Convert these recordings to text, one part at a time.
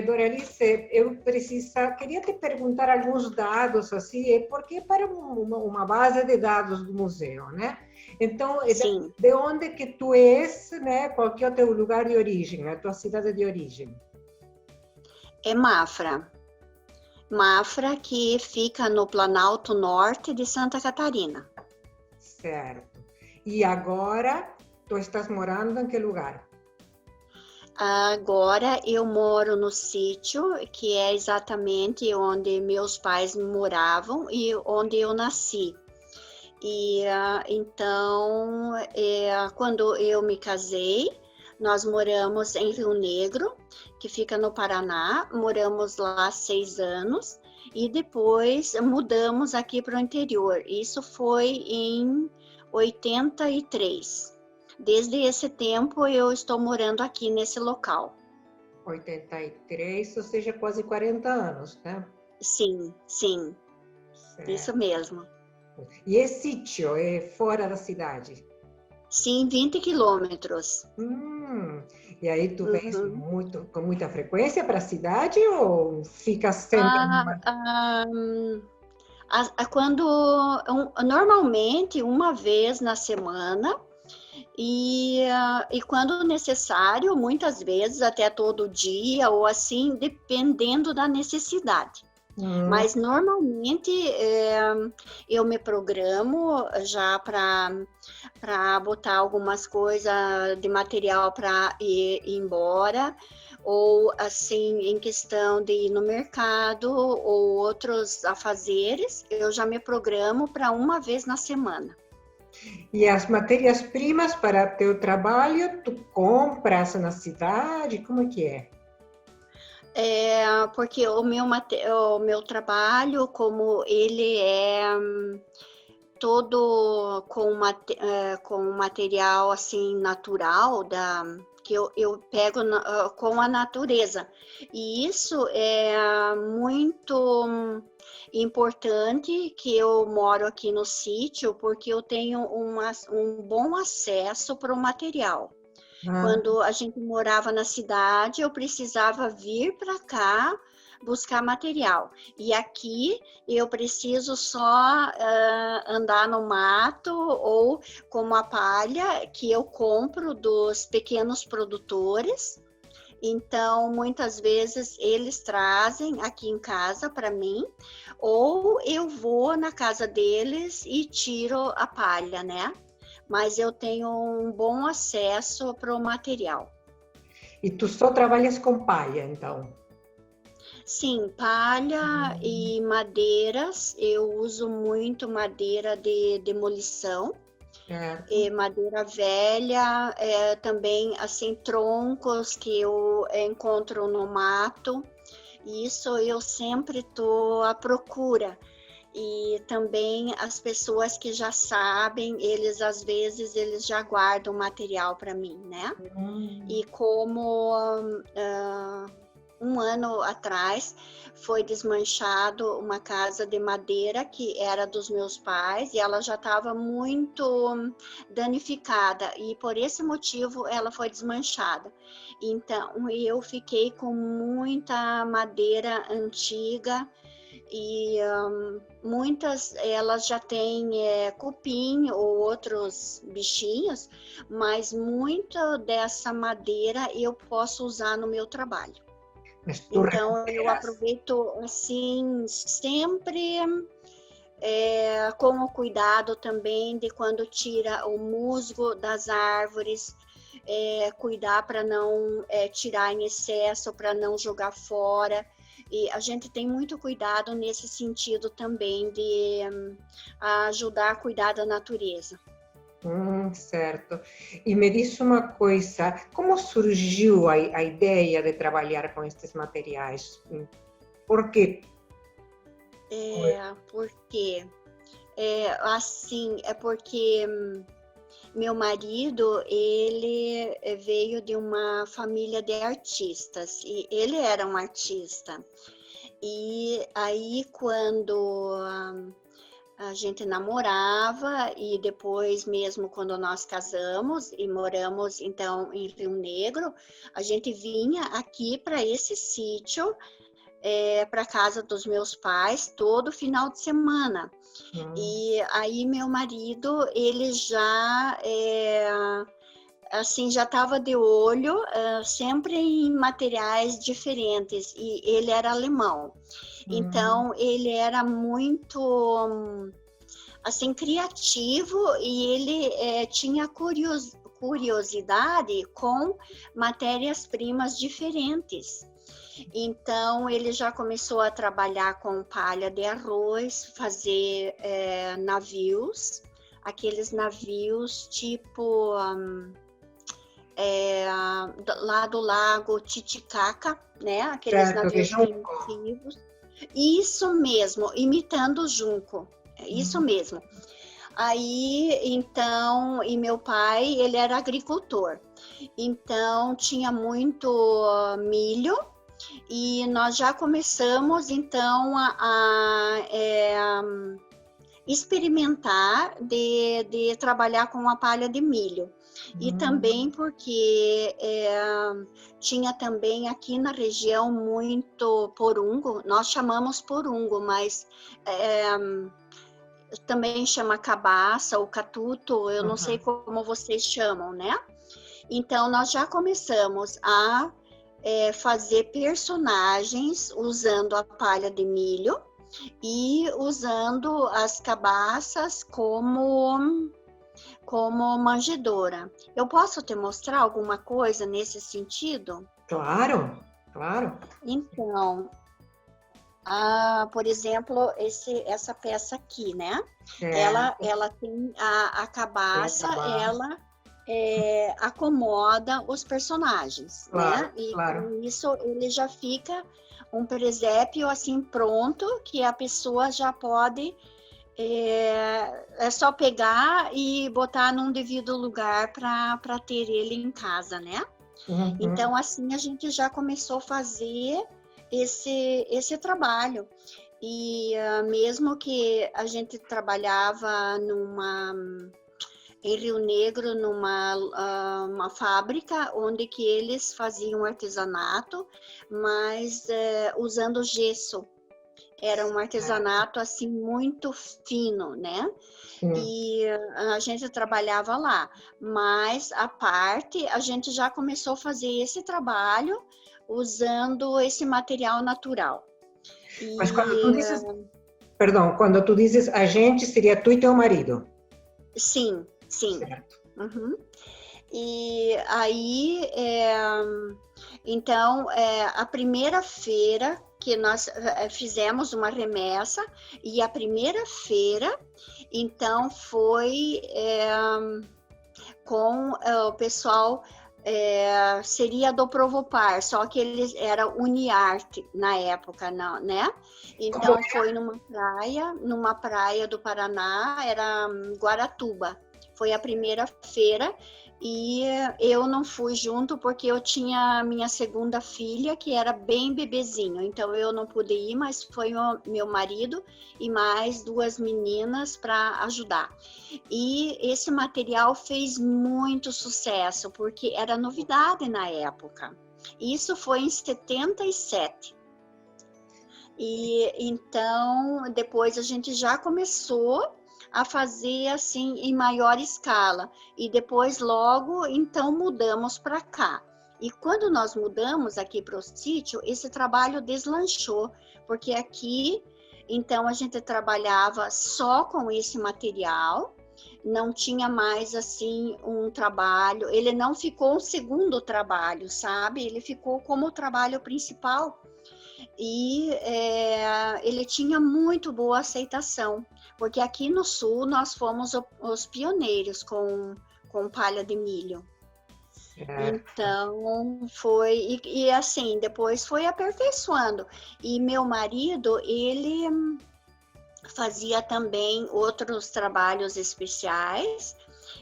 Doralice, queria te perguntar alguns dados, assim, porque para uma base de dados do museu, né? Então, Sim, de onde que tu és, né? Qual que é o teu lugar de origem, a tua cidade de origem? é Mafra. Mafra, que fica no Planalto Norte de Santa Catarina. Certo. E agora, tu estás morando em que lugar? Agora eu moro no sítio, que é exatamente onde meus pais moravam e onde eu nasci. E então, quando eu me casei, nós moramos em Rio Negro, que fica no Paraná. Moramos lá 6 anos e depois mudamos aqui para o interior. Isso foi em 83. Desde esse tempo eu estou morando aqui nesse local. 83, ou seja, quase 40 anos, né? Sim, sim, isso Certo. mesmo. E é sítio, é fora da cidade? Sim, 20 quilômetros. Hum, e aí tu vens Uhum. com muita frequência para a cidade ou fica sempre Ah, numa... ah, quando normalmente uma vez na semana e quando necessário, muitas vezes até todo dia ou assim, dependendo da necessidade. Hum, Mas normalmente eu me programo já para botar algumas coisas de material para ir embora, ou assim, em questão de ir no mercado ou outros afazeres, eu já me programo para uma vez na semana. e as matérias-primas para teu trabalho, tu compras na cidade? Como é que é? Porque o meu trabalho, como ele é todo com material assim natural que eu pego com a natureza. E isso é muito importante que eu moro aqui no sítio, porque eu tenho um bom acesso para o material. Ah, Quando a gente morava na cidade, eu precisava vir para cá buscar material. E aqui eu preciso só andar no mato ou com a palha que eu compro dos pequenos produtores. Então, muitas vezes eles trazem aqui em casa para mim, ou eu vou na casa deles e tiro a palha, né? Mas eu tenho um bom acesso para o material. e tu só trabalhas com palha, então? Sim, palha e madeiras, eu uso muito madeira de demolição, Certo. e madeira velha, também assim troncos que eu encontro no mato. Isso eu sempre estou à procura. E também as pessoas que já sabem, eles às vezes eles já guardam material para mim, né? Hum. E como um ano atrás foi desmanchado uma casa de madeira que era dos meus pais e ela já estava muito danificada e por esse motivo ela foi desmanchada. Então eu fiquei com muita madeira antiga e muitas elas já têm cupim ou outros bichinhos, mas muita dessa madeira eu posso usar no meu trabalho. Mas tu Então eu recuperas? aproveito assim sempre com o cuidado também de quando tira o musgo das árvores, cuidar para não tirar em excesso, para não jogar fora. E a gente tem muito cuidado nesse sentido também de ajudar a cuidar da natureza. Certo. E me diz uma coisa, como surgiu a ideia de trabalhar com estes materiais? Por quê? Porque assim, é porque meu marido, ele veio de uma família de artistas e ele era um artista. E aí, quando A gente namorava e depois mesmo quando nós casamos e moramos então em Rio Negro, a gente vinha aqui para esse sítio, para casa dos meus pais todo final de semana. E aí meu marido, ele já assim, já estava de olho sempre em materiais diferentes, e ele era alemão. Então, ele era muito, assim, criativo, e ele tinha curiosidade com matérias-primas diferentes. Então, ele já começou a trabalhar com palha de arroz, fazer navios, aqueles navios tipo... lá do lago Titicaca, né? Aqueles certo, navios primitivos. Isso mesmo, imitando o junco. Isso mesmo. Aí, então, e meu pai, ele era agricultor. Então, tinha muito milho, e nós já começamos, então, a experimentar de trabalhar com a palha de milho. E também porque tinha também aqui na região muito porungo, nós chamamos porungo, mas também chama cabaça ou catuto, eu não sei como vocês chamam, né? Então, nós já começamos a fazer personagens usando a palha de milho e usando as cabaças como manjedoura. Eu posso te mostrar alguma coisa nesse sentido? Claro, claro. Então, por exemplo, essa peça aqui, né? Ela tem a cabaça, ela acomoda os personagens, claro, né? E claro. com isso ele já fica um presépio assim pronto, que a pessoa já pode só pegar e botar num devido lugar para ter ele em casa, né? Então, assim, a gente já começou a fazer esse trabalho. E mesmo que a gente trabalhava em Rio Negro, uma fábrica onde que eles faziam artesanato, mas usando gesso. Era um artesanato assim muito fino, né? E a gente trabalhava lá. Mas a parte, a gente já começou a fazer esse trabalho usando esse material natural. Mas quando tu dizes, perdão, quando tu dizes a gente, seria tu e teu marido? Sim, sim. Certo. E aí, então, a primeira feira que nós fizemos uma remessa, e a primeira feira, então, foi com o pessoal, seria do Provopar, só que eles era Uniarte na época, não, né? Então, foi numa praia do Paraná, era Guaratuba. Foi a primeira feira, e eu não fui junto porque eu tinha minha segunda filha, que era bem bebezinho, então eu não pude ir, mas foi o meu marido e mais 2 meninas para ajudar. E esse material fez muito sucesso, porque era novidade na época. Isso foi em 77. E então, depois a gente já começou a fazer assim em maior escala, e depois logo então mudamos para cá. E quando nós mudamos aqui para o sítio, esse trabalho deslanchou, porque aqui então a gente trabalhava só com esse material, não tinha mais assim um trabalho, ele não ficou um segundo trabalho, sabe? Ele ficou como o trabalho principal. E ele tinha muito boa aceitação, porque aqui no sul nós fomos os pioneiros com palha de milho. Então foi, e assim, depois foi aperfeiçoando. E meu marido, ele fazia também outros trabalhos especiais,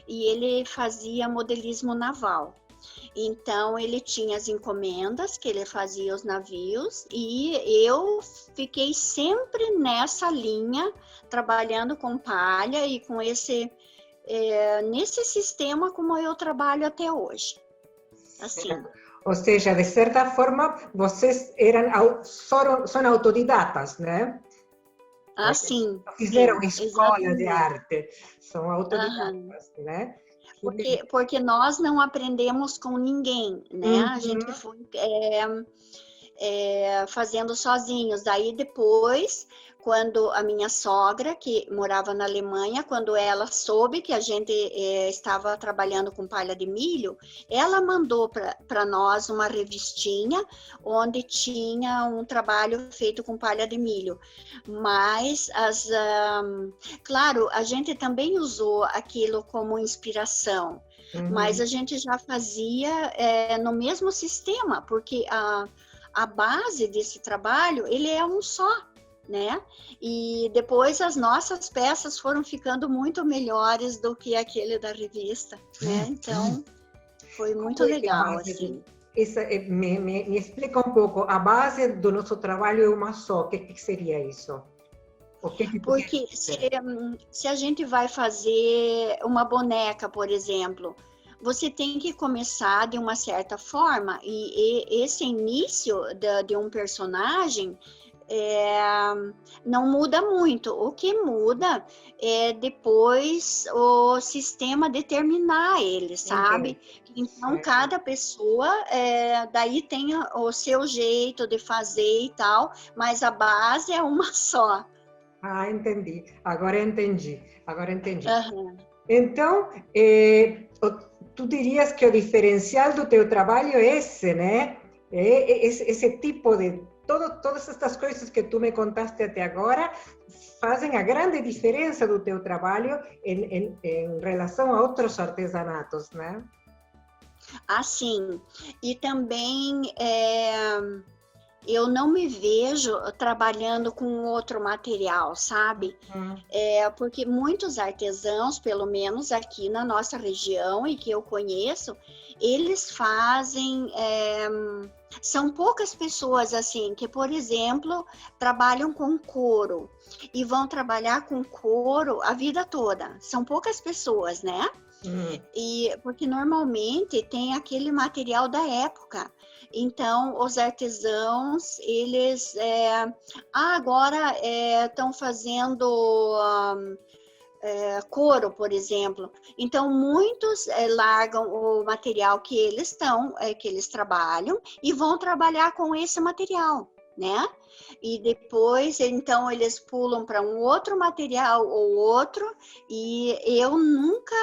e ele fazia modelismo naval. Então, ele tinha as encomendas que ele fazia os navios e eu fiquei sempre nessa linha, trabalhando com palha e com nesse sistema como eu trabalho até hoje. Assim. Ou seja, de certa forma, vocês são autodidatas, né? Sim. Fizeram sim, escola exatamente. de arte, são autodidatas, né? Porque nós não aprendemos com ninguém, né? A gente foi fazendo sozinhos. Daí depois, quando a minha sogra, que morava na Alemanha, quando ela soube que a gente estava trabalhando com palha de milho, ela mandou para nós uma revistinha onde tinha um trabalho feito com palha de milho. Mas, claro, a gente também usou aquilo como inspiração, mas a gente já fazia no mesmo sistema, porque a base desse trabalho, ele é um só, né? E depois as nossas peças foram ficando muito melhores do que aquele da revista, né? Então, foi muito legal, assim. Me explica um pouco, a base do nosso trabalho é uma só, o que seria isso? Porque se a gente vai fazer uma boneca, por exemplo, você tem que começar de uma certa forma, e esse início de um personagem não muda muito. O que muda é depois o sistema determinar ele, sabe? Então, cada pessoa daí tem o seu jeito de fazer e tal, mas a base é uma só. Entendi. Agora entendi. Uhum. Então, tu dirias que o diferencial do teu trabalho é esse, né? Esse tipo de... Todas estas coisas que tu me contaste até agora fazem a grande diferença do teu trabalho em relação a outros artesanatos, né? Sim. E também... eu não me vejo trabalhando com outro material, sabe? Porque muitos artesãos, pelo menos aqui na nossa região e que eu conheço, eles fazem... são poucas pessoas, assim, que, por exemplo, trabalham com couro e vão trabalhar com couro a vida toda. São poucas pessoas, né? Porque normalmente tem aquele material da época. Então, os artesãos, eles agora estão fazendo couro, por exemplo. Então, muitos largam o material que eles trabalham e vão trabalhar com esse material, né? E depois, então, eles pulam para um outro material ou outro, e eu nunca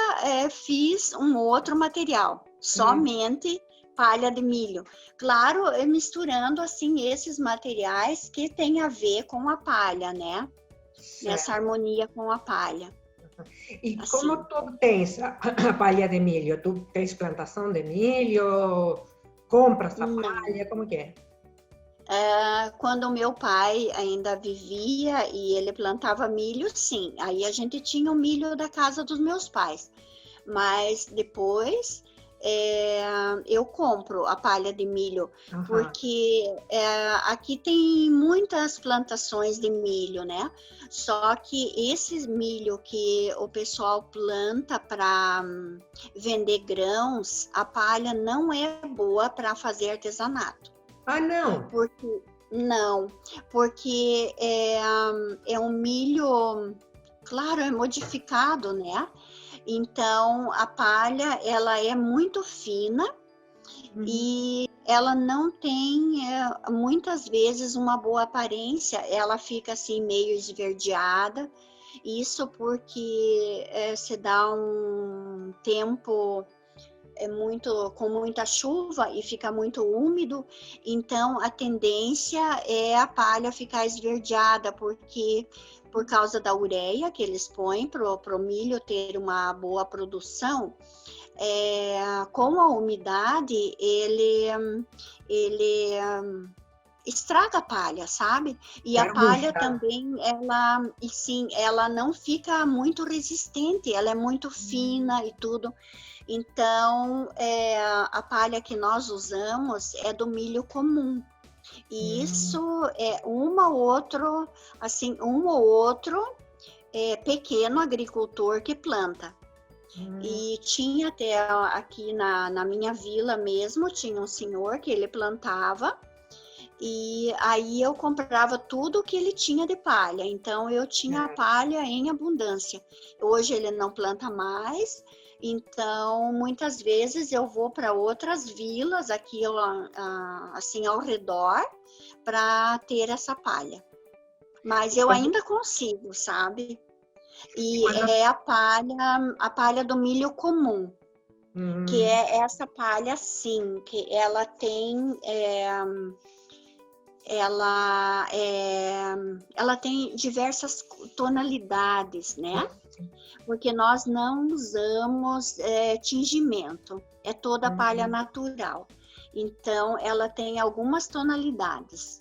fiz um outro material, somente palha de milho. Claro, misturando, assim, esses materiais que têm a ver com a palha, né? Certo. Nessa harmonia com a palha. E assim, como tu tens a palha de milho? Tu tens plantação de milho? Compras a palha? Como que é? Quando o meu pai ainda vivia e ele plantava milho, sim. Aí a gente tinha o milho da casa dos meus pais. Mas depois eu compro a palha de milho, porque aqui tem muitas plantações de milho, né? Só que esse milho que o pessoal planta para vender grãos, a palha não é boa para fazer artesanato. Não? Porque é um milho, claro, é modificado, né? Então, a palha, ela é muito fina e ela não tem, muitas vezes, uma boa aparência. Ela fica, assim, meio esverdeada. Isso porque se dá um tempo com muita chuva e fica muito úmido, então a tendência é a palha ficar esverdeada, porque por causa da ureia que eles põem para o milho ter uma boa produção, com a umidade ele estraga a palha, sabe? E a palha também, ela não fica muito resistente, ela é muito fina e tudo. Então, a palha que nós usamos é do milho comum. E isso é um ou outro pequeno agricultor que planta. E tinha até aqui na minha vila mesmo, tinha um senhor que ele plantava, e aí eu comprava tudo que ele tinha de palha, então eu tinha a palha em abundância. Hoje ele não planta mais, então muitas vezes eu vou para outras vilas aqui assim ao redor para ter essa palha. Mas eu ainda consigo, sabe? E é a palha do milho comum, que é essa palha, sim, que ela tem ela tem diversas tonalidades, né? Porque nós não usamos tingimento, é toda palha natural. Então, ela tem algumas tonalidades.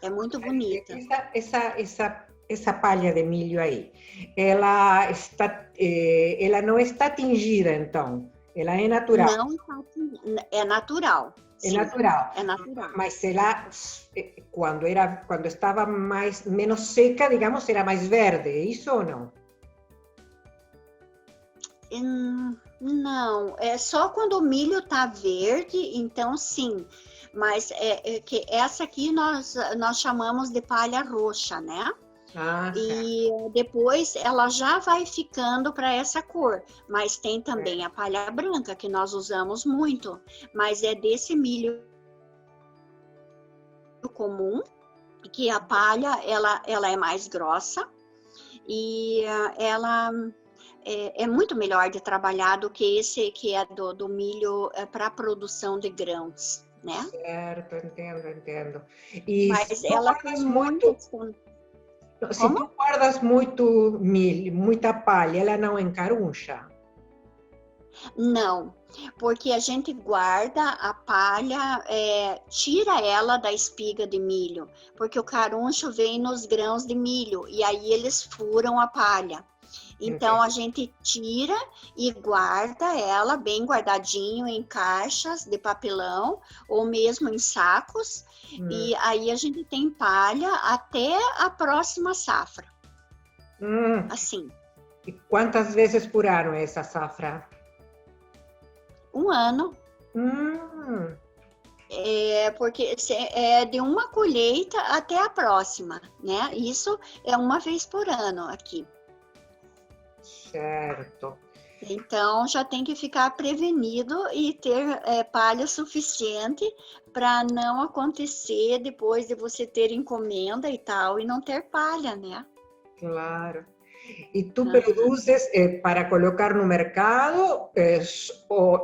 É muito bonita. Essa palha de milho aí, ela não está tingida, então? Ela é natural? Não, é natural. É sim, natural. É natural. Mas ela, quando estava menos seca, digamos, era mais verde, é isso ou não? Não, é só quando o milho está verde, então sim. Mas que essa aqui nós chamamos de palha roxa, né? E depois ela já vai ficando para essa cor. Mas tem também a palha branca, que nós usamos muito. Mas é desse milho comum, que a palha ela é mais grossa e ela é muito melhor de trabalhar do que esse que é do milho para produção de grãos, né? Certo, entendo. Mas ela tem muito... Se tu guardas muito milho, muita palha, ela não encaruncha? Não, porque a gente guarda a palha, tira ela da espiga de milho, porque o caruncho vem nos grãos de milho e aí eles furam a palha. Então a gente tira e guarda ela bem guardadinho em caixas de papelão ou mesmo em sacos. E aí a gente tem palha até a próxima safra. Assim. E quantas vezes por ano é essa safra? Um ano. Porque é de uma colheita até a próxima, né? Isso é uma vez por ano aqui. Certo. Então, já tem que ficar prevenido e ter palha suficiente para não acontecer depois de você ter encomenda e tal, e não ter palha, né? Claro. E tu produzes para colocar no mercado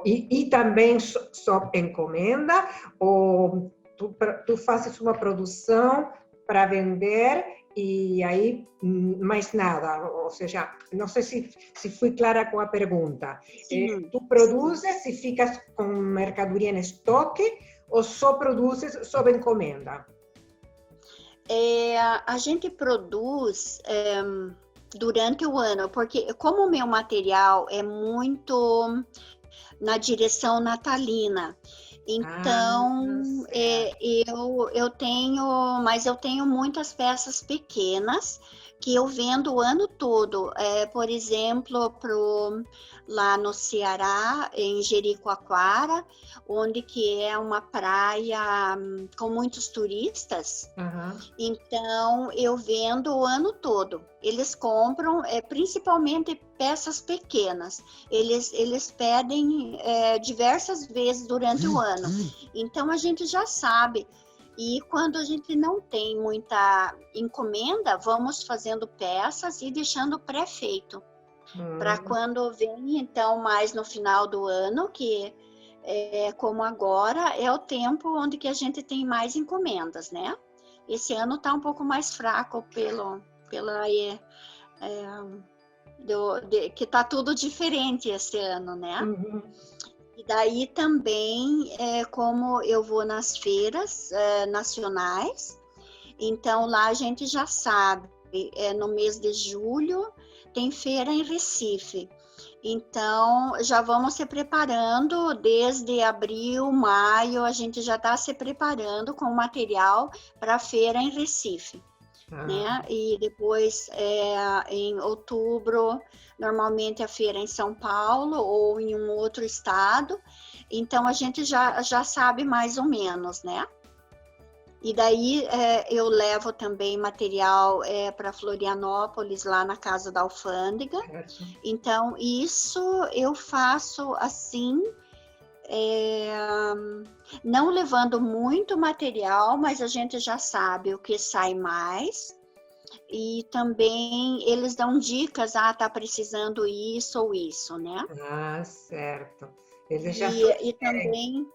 e também só encomenda? Ou tu fazes uma produção para vender e aí mais nada? Ou seja, não sei se fui clara com a pergunta. Tu produzes e ficas com mercadoria em estoque ou só produzes sob encomenda? A gente produz durante o ano, porque como o meu material é muito na direção natalina, então eu tenho muitas peças pequenas que eu vendo o ano todo. Por exemplo, lá no Ceará, em Jericoacoara, onde que é uma praia com muitos turistas. Então eu vendo o ano todo. Eles compram principalmente peças pequenas. Eles pedem diversas vezes durante o ano. Então a gente já sabe. E quando a gente não tem muita encomenda, vamos fazendo peças e deixando pré-feito. Para quando vem, então, mais no final do ano, que como agora, é o tempo onde que a gente tem mais encomendas, né? Esse ano está um pouco mais fraco que está tudo diferente esse ano, né? E daí também, como eu vou nas feiras nacionais, então lá a gente já sabe, no mês de julho tem feira em Recife. Então, já vamos se preparando desde abril, maio, a gente já está se preparando com o material para a feira em Recife, né? E depois, em outubro, normalmente a feira é em São Paulo ou em um outro estado. Então, a gente já sabe mais ou menos, né? E daí eu levo também material para Florianópolis, lá na Casa da Alfândega. Certo. Então, isso eu faço assim, não levando muito material, mas a gente já sabe o que sai mais. E também eles dão dicas, tá precisando isso ou isso, né? Certo. Eles já E sugerem. também...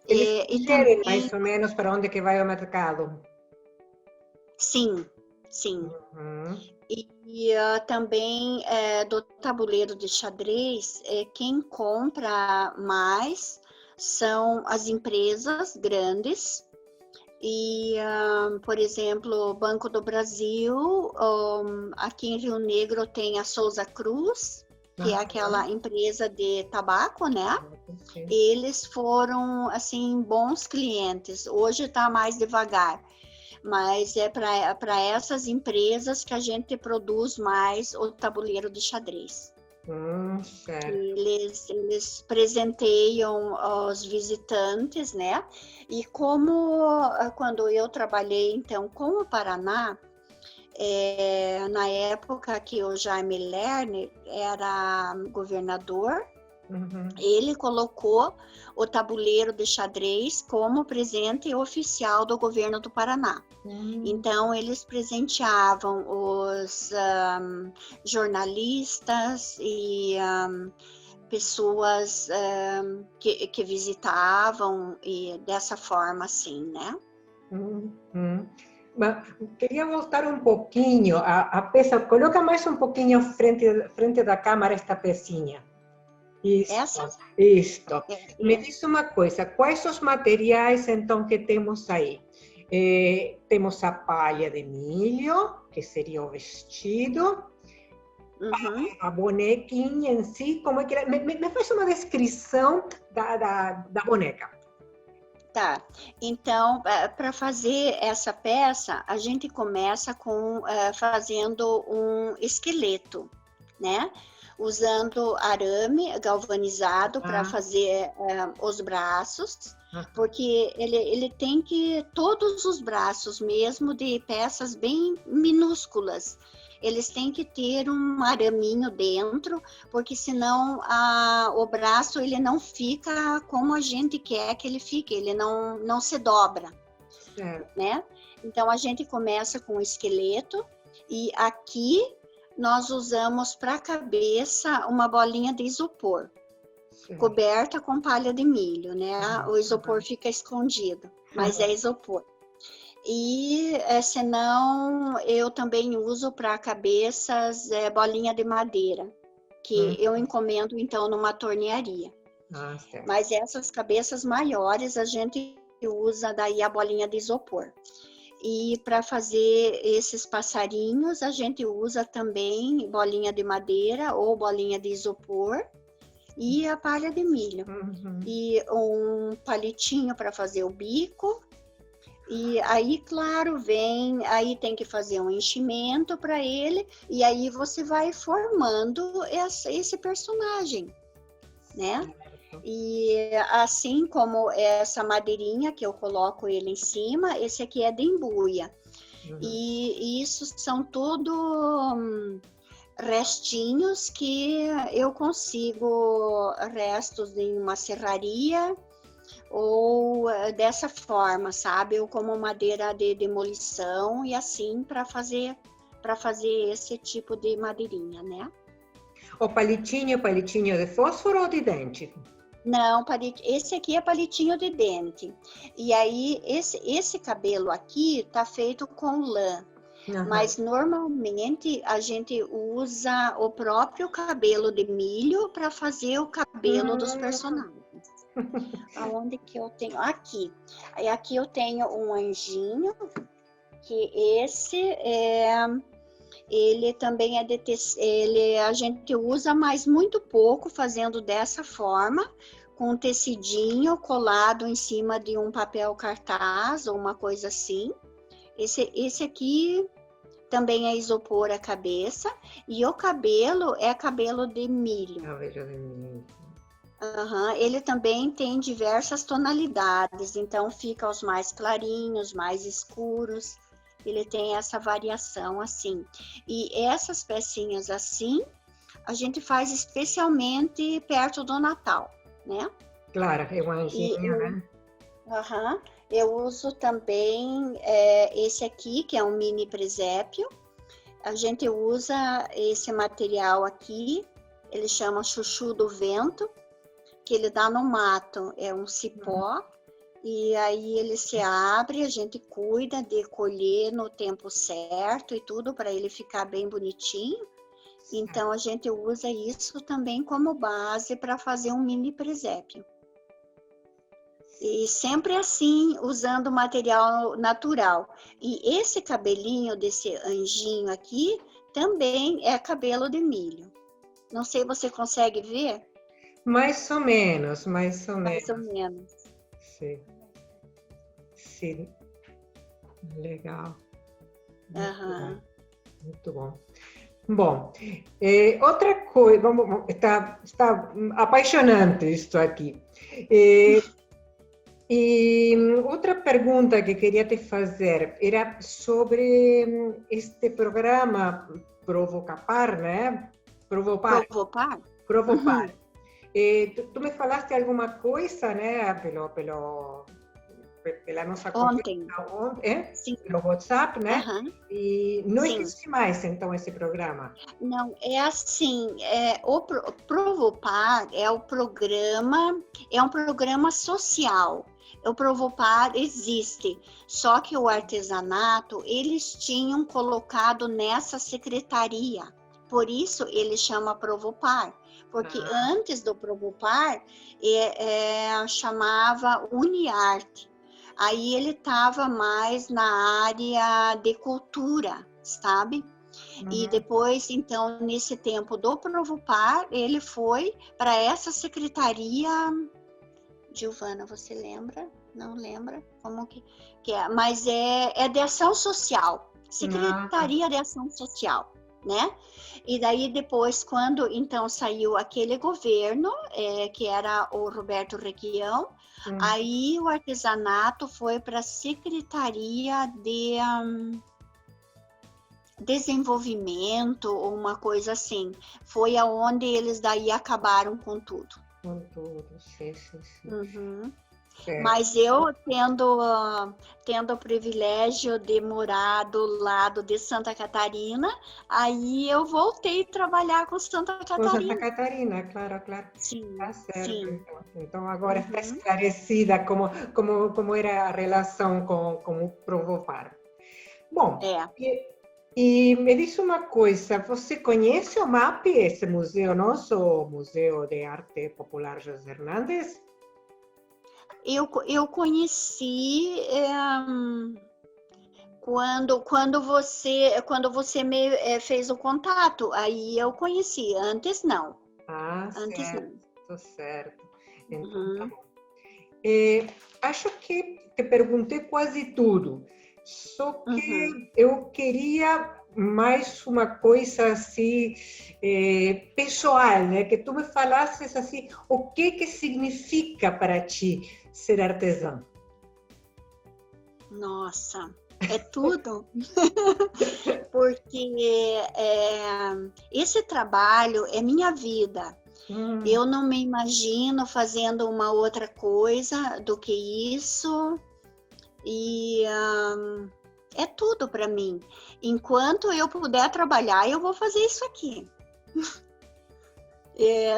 Eles E sugerem também, mais ou menos para onde que vai o mercado. sim, sim. Uhum. E também do tabuleiro de xadrez, quem compra mais são as empresas grandes. E, por exemplo, o Banco do Brasil, aqui em Rio Negro tem a Souza Cruz, que é aquela empresa de tabaco, né? Sim. Eles foram, assim, bons clientes. Hoje está mais devagar, mas é para essas empresas que a gente produz mais o tabuleiro de xadrez. Certo. Eles presenteiam os visitantes, né? E como quando eu trabalhei então com o Paraná, na época que o Jaime Lerner era governador, ele colocou o tabuleiro de xadrez como presente oficial do governo do Paraná. Então, eles presenteavam os jornalistas e pessoas que visitavam, e dessa forma, assim, né? Mas queria voltar um pouquinho a peça. Coloca mais um pouquinho frente da câmera esta pecinha. Essa? Isto. Me É. diz uma coisa, quais os materiais então que temos aí? Temos a palha de milho, que seria o vestido, a bonequinha em si, como é que me faz uma descrição da boneca. Tá, então, para fazer essa peça, a gente começa fazendo um esqueleto, né? Usando arame galvanizado para fazer os braços, porque ele tem que, todos os braços, mesmo de peças bem minúsculas, eles têm que ter um araminho dentro, porque senão o braço ele não fica como a gente quer que ele fique, ele não se dobra, né? Então a gente começa com o esqueleto e aqui nós usamos para a cabeça uma bolinha de isopor, coberta com palha de milho, né? O isopor fica escondido, mas é isopor. E senão eu também uso para cabeças bolinha de madeira, que eu encomendo então numa tornearia. Mas essas cabeças maiores a gente usa daí a bolinha de isopor. E para fazer esses passarinhos a gente usa também bolinha de madeira ou bolinha de isopor e a palha de milho. E um palitinho para fazer o bico. E aí, claro, aí tem que fazer um enchimento para ele, e aí você vai formando esse personagem, né? E assim como essa madeirinha que eu coloco ele em cima, esse aqui é de embuia. E isso são tudo restinhos que eu consigo, restos em uma serraria, ou dessa forma, sabe? Ou como madeira de demolição e assim para fazer esse tipo de madeirinha, né? O palitinho de fósforo ou de dente? Não, esse aqui é palitinho de dente. E aí, esse cabelo aqui tá feito com lã. Mas normalmente a gente usa o próprio cabelo de milho para fazer o cabelo dos personagens. Aonde que eu tenho? Aqui. Aí aqui eu tenho um anjinho, que esse ele também a gente usa, mas muito pouco, fazendo dessa forma, com um tecidinho colado em cima de um papel cartaz ou uma coisa assim. Esse aqui também é isopor a cabeça, e o cabelo é cabelo de milho. Cabelo de milho. Uhum. Ele também tem diversas tonalidades, então fica os mais clarinhos, mais escuros. Ele tem essa variação assim. E essas pecinhas assim, a gente faz especialmente perto do Natal, né? Claro, é um anjinho, né? Uhum. Eu uso também esse aqui, que é um mini presépio. A gente usa esse material aqui, ele chama chuchu do vento, que ele dá no mato, é um cipó, e aí ele se abre, a gente cuida de colher no tempo certo e tudo, para ele ficar bem bonitinho. Então a gente usa isso também como base para fazer um mini presépio. E sempre assim, usando material natural. E esse cabelinho desse anjinho aqui também é cabelo de milho. Não sei, você consegue ver? Mais ou menos, mais ou menos. Mais ou menos. Sim. Sim. Legal. Uhum. Muito bom. Bom, outra coisa, está apaixonante isso aqui. E outra pergunta que queria te fazer era sobre este programa Provocapar, né? Provopar. Uhum. Tu me falaste alguma coisa, né? Pela nossa Ontem. conversa ontem, Sim. pelo WhatsApp, né? Uhum. E não Sim. existe mais, então, esse programa. Não, é assim, o Provopar é um programa social. O Provopar existe, só que o artesanato, eles tinham colocado nessa secretaria. Por isso ele chama Provopar, porque antes do Provopar chamava Uniarte. Aí ele estava mais na área de cultura, sabe? E depois, então, nesse tempo do Provopar, ele foi para essa secretaria. Giovana, você lembra? Não lembra como que é? Mas é de ação social, Secretaria de Ação Social, né? E daí depois, quando então saiu aquele governo, que era o Roberto Requião, aí o artesanato foi para a Secretaria de Desenvolvimento, ou uma coisa assim. Foi aonde eles daí acabaram com tudo. Com tudo, sim. Uhum. Mas eu, tendo o privilégio de morar do lado de Santa Catarina, aí eu voltei a trabalhar com Santa Catarina. Com Santa Catarina, claro. Sim, tá certo. sim. Então agora está esclarecida como era a relação com o Provopar. Bom, e me diz uma coisa, você conhece o MAP, esse museu nosso, o Museu de Arte Popular José Hernández? Eu conheci quando você me fez o contato, aí eu conheci, antes não. Certo. Então, tá bom. Acho que te perguntei quase tudo, só que eu queria mais uma coisa assim, pessoal, né? Que tu me falasses assim, o que significa para ti ser artesã? Nossa, é tudo. Porque esse trabalho é minha vida. Eu não me imagino fazendo uma outra coisa do que isso. E é tudo para mim. Enquanto eu puder trabalhar, eu vou fazer isso aqui.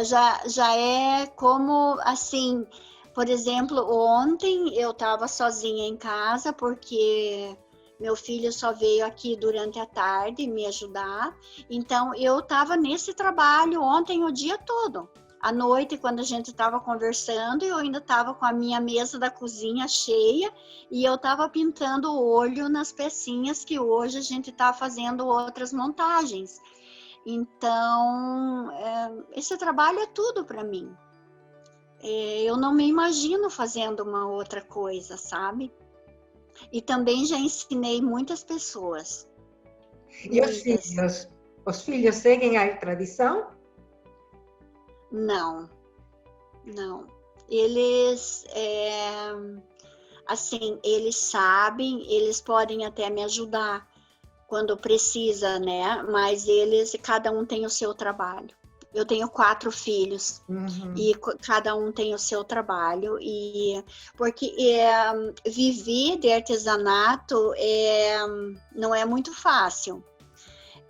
Já é como, assim, por exemplo, ontem eu estava sozinha em casa, porque meu filho só veio aqui durante a tarde me ajudar. Então, eu estava nesse trabalho ontem o dia todo. À noite, quando a gente estava conversando, eu ainda estava com a minha mesa da cozinha cheia e eu estava pintando o olho nas pecinhas que hoje a gente está fazendo outras montagens. Então, esse trabalho é tudo para mim. Eu não me imagino fazendo uma outra coisa, sabe? E também já ensinei muitas pessoas. E os filhos seguem a tradição? Não. Eles, assim, eles sabem, eles podem até me ajudar quando precisa, né? Mas cada um tem o seu trabalho. Eu tenho 4 filhos e cada um tem o seu trabalho porque viver de artesanato não é muito fácil.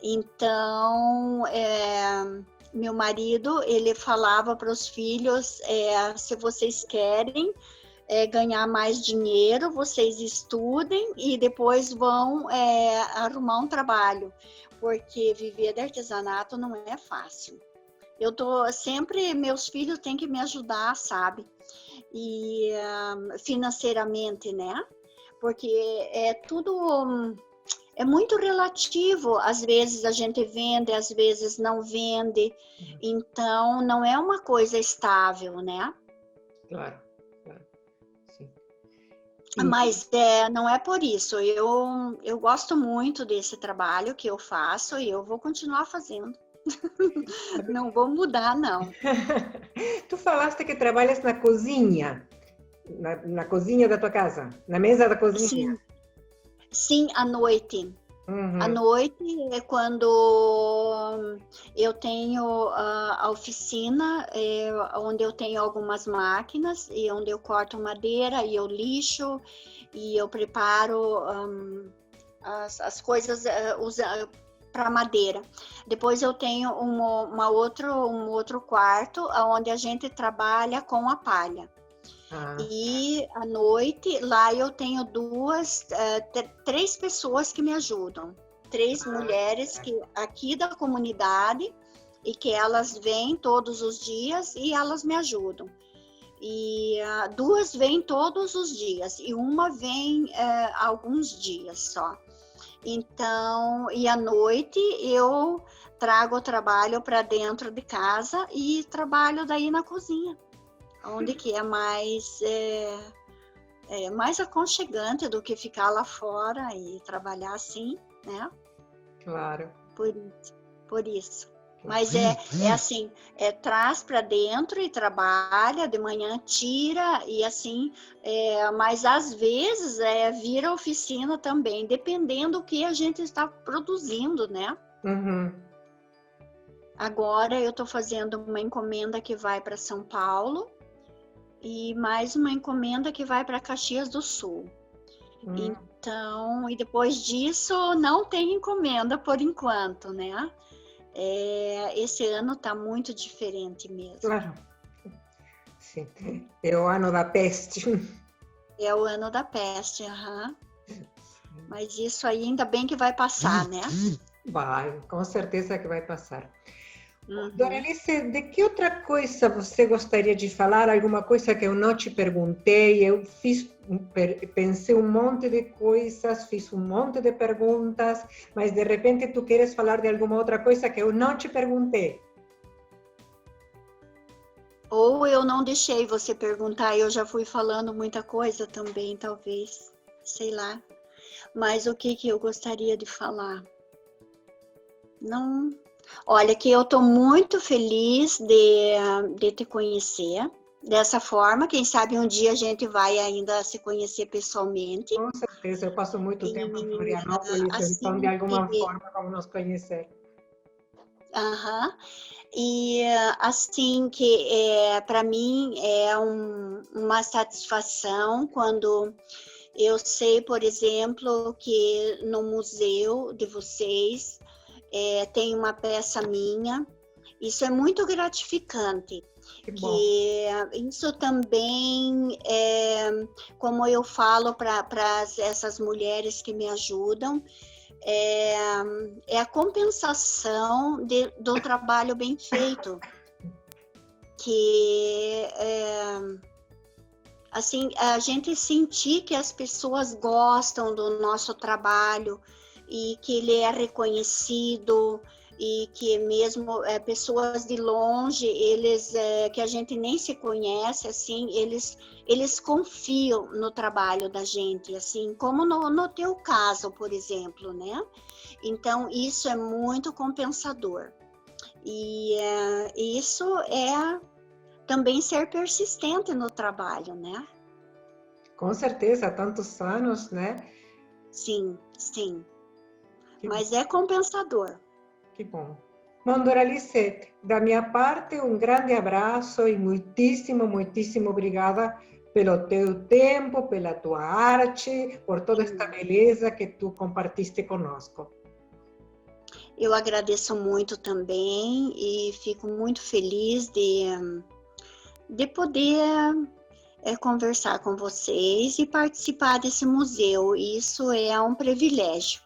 Então, meu marido, ele falava para os filhos, se vocês querem ganhar mais dinheiro, vocês estudem e depois vão arrumar um trabalho, porque viver de artesanato não é fácil. Meus filhos têm que me ajudar, sabe? E financeiramente, né? Porque é muito relativo. Às vezes a gente vende, às vezes não vende. Então, não é uma coisa estável, né? Claro. Sim. Mas não é por isso. Eu gosto muito desse trabalho que eu faço e eu vou continuar fazendo. Não vou mudar, não. Tu falaste que trabalhas na cozinha, na cozinha da tua casa, na mesa da cozinha. Sim, à noite. À noite é quando eu tenho a oficina, onde eu tenho algumas máquinas e onde eu corto madeira e eu lixo e eu preparo as coisas para madeira. Depois eu tenho um outro quarto onde a gente trabalha com a palha. E à noite, lá eu tenho 3 pessoas que me ajudam. 3 mulheres aqui da comunidade e que elas vêm todos os dias e elas me ajudam. E 2 vêm todos os dias e uma vem alguns dias só. Então, e à noite eu trago o trabalho para dentro de casa e trabalho daí na cozinha, onde que é mais aconchegante do que ficar lá fora e trabalhar assim, né? Claro. Por isso. Mas é assim, traz para dentro e trabalha, de manhã tira e assim, mas às vezes vira oficina também, dependendo do que a gente está produzindo, né? Agora eu estou fazendo uma encomenda que vai para São Paulo e mais uma encomenda que vai para Caxias do Sul. Então, e depois disso não tem encomenda por enquanto, né? Esse ano está muito diferente mesmo. Claro. Sim. É o ano da peste. É o ano da peste, Mas isso aí ainda bem que vai passar, né? Vai, com certeza que vai passar. Doralice, de que outra coisa você gostaria de falar? Alguma coisa que eu não te perguntei? Eu pensei um monte de coisas, fiz um monte de perguntas, mas de repente tu queres falar de alguma outra coisa que eu não te perguntei? Ou eu não deixei você perguntar, eu já fui falando muita coisa também, talvez, sei lá. Mas o que eu gostaria de falar? Não. Olha, que eu estou muito feliz de te conhecer dessa forma. Quem sabe um dia a gente vai ainda se conhecer pessoalmente. Com certeza, eu passo muito tempo em Florianópolis, assim, então de alguma forma vamos nos conhecer. E assim que para mim é uma satisfação quando eu sei, por exemplo, que no museu de vocês tem uma peça minha. Isso é muito gratificante. Que isso também, como eu falo para essas mulheres que me ajudam, é a compensação do trabalho bem feito. que assim, a gente sentir que as pessoas gostam do nosso trabalho e que ele é reconhecido e que mesmo pessoas de longe, eles que a gente nem se conhece, assim, eles confiam no trabalho da gente, assim, como no teu caso, por exemplo, né? Então, isso é muito compensador. E isso é também ser persistente no trabalho, né? Com certeza, há tantos anos, né? Sim, sim. Que, Mas é compensador. que bom. Bom, Doralice, da minha parte, um grande abraço e muitíssimo, muitíssimo obrigada pelo teu tempo, pela tua arte, por toda esta beleza que tu compartiste conosco. Eu agradeço muito também e fico muito feliz de poder conversar com vocês e participar desse museu. Isso é um privilégio.